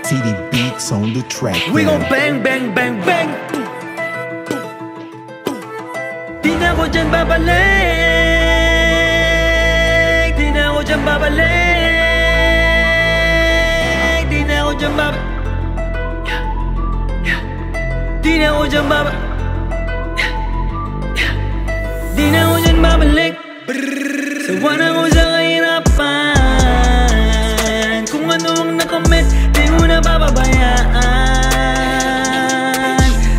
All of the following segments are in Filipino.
TD Beats on the track. We gon' bang, bang, bang, bang. Di na ako dyan babalik. Di na ako dyan babalik. Di na ako dyan babalik. Di na ako dyan babalik. Di na ako dyan babalik. Sawa na ako sa kahirapan. Kung ano ang nakomit, di mo na bababayaan.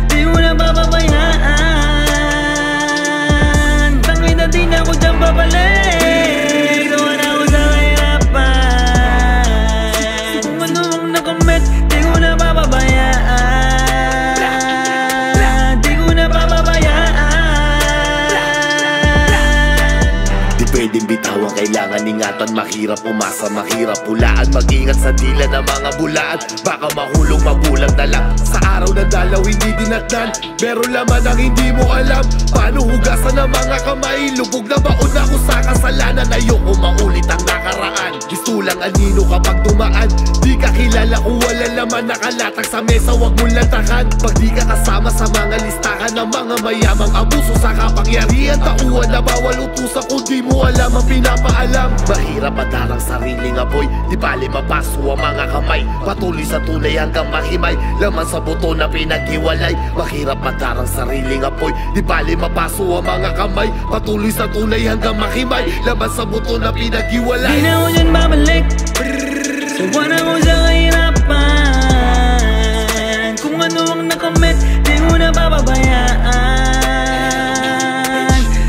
Di mo na bababayaan. Tangin na di na ako dyan babalik. Sawa na ako sa kahirapan. Kung ano ang nakomit, di ko na bababayaan. Di ko na bababayaan. Di pwedeng bitawan, kailangan ingatan. Mahirap umasa, mahirap hulaan. Mag-ingat sa dila ng mga bulaan. Baka mahulog, mabulag na lang. Sa araw na dalaw, hindi dinatnan. Pero laman ang hindi mo alam. Paano hugasan ang mga kamay? Lubog na baon ako sa kasalanan. Ayoko maulit ang nakaraan. Gusto lang anino kapag dumaan. Di ka kilala kung wala laman. Nakalatag sa mesa, wag mong lantakan. Pag di ka kasama sa mga listahan ng mga mayamang abuso sa kapangyarihan, tauhan na bawal utusan kung di mo alam ang pinapaalam. Mahirap madarang sariling apoy. Di bali mapaso ang mga kamay. Patuloy sa tunay hanggang mahimay. Laman sa buto na pinaghiwalay. Mahirap madarang sariling apoy. Di bali mapaso ang mga kamay. Patuloy sa tunay hanggang mahimay. Laman sa buto na pinaghiwalay. Di na ako dyan babalik. Sawa na ako sa kahirapan. Kung ano ang nakomit, di mo na bababayaan.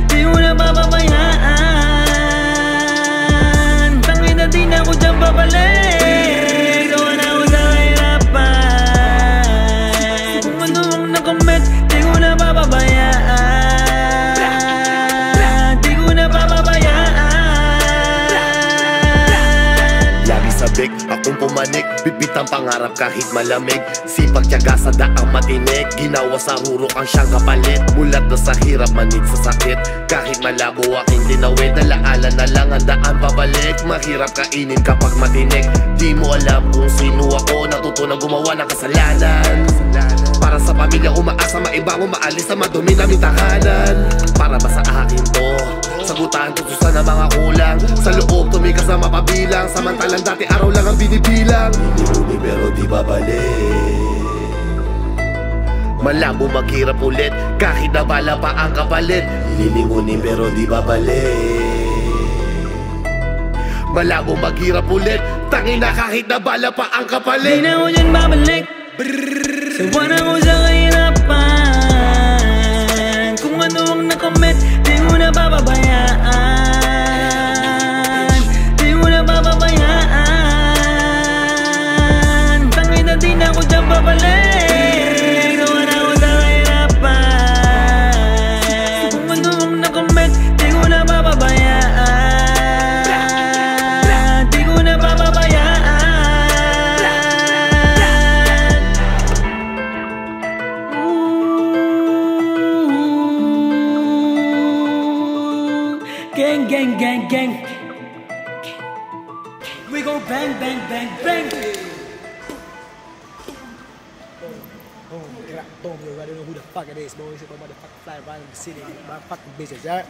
Di mo na bababayaan. Tangin na di na ako dyan babalik. Sawa na ako sa kahirapan. Kung ano ang nakomit, di ko na bababayaan. Di ko na bababayaan. Lagi sabik, akong pumanik. Bitbit ang pangarap kahit malamig. Sipag tiyaga sa daang matinik. Ginawa sa rurok ang siyang kapalit. Mulat na sa hirap, manid sa sakit. Kahit malabo aking tinawid, alaala na lang ang daan pabalik. Mahirap kainin kapag matinik. Di mo alam kung sino ako. Natuto na gumawa ng kasalanan. Para sa pamilya umaasa, maibango, maalis na madumi naming tahanan. Para ba sa akin to? Sagutan, tutusan ang mga kulang. Sa loob, tumikas na mapabilang. Samantalang dati araw lang ang binibilang. Hindi pero di babalik. Malabo maghirap ulit, kahit nabala pa ang kapalit. Lilingunin pero di babalik. Malabo maghirap ulit, tangin na kahit nabala pa ang kapalit. Di na ako dyan babalik. Sawa na ako sa kahirapan. Kung ano ang nakomit, di mo na bababayaan. Di mo na bababayaan. Tangin na di na ako dyan babalik. Sawa na ako sa kahirapan. Kung ano ang nakomit, di ko na bababayaan. Di ko na bababayaan. Gang, gang, gang, gang. We go bang, bang, bang, bang. Boom, you already know who the fuck it is, boy. It's a motherfucking fly around the city, motherfucking business, alright?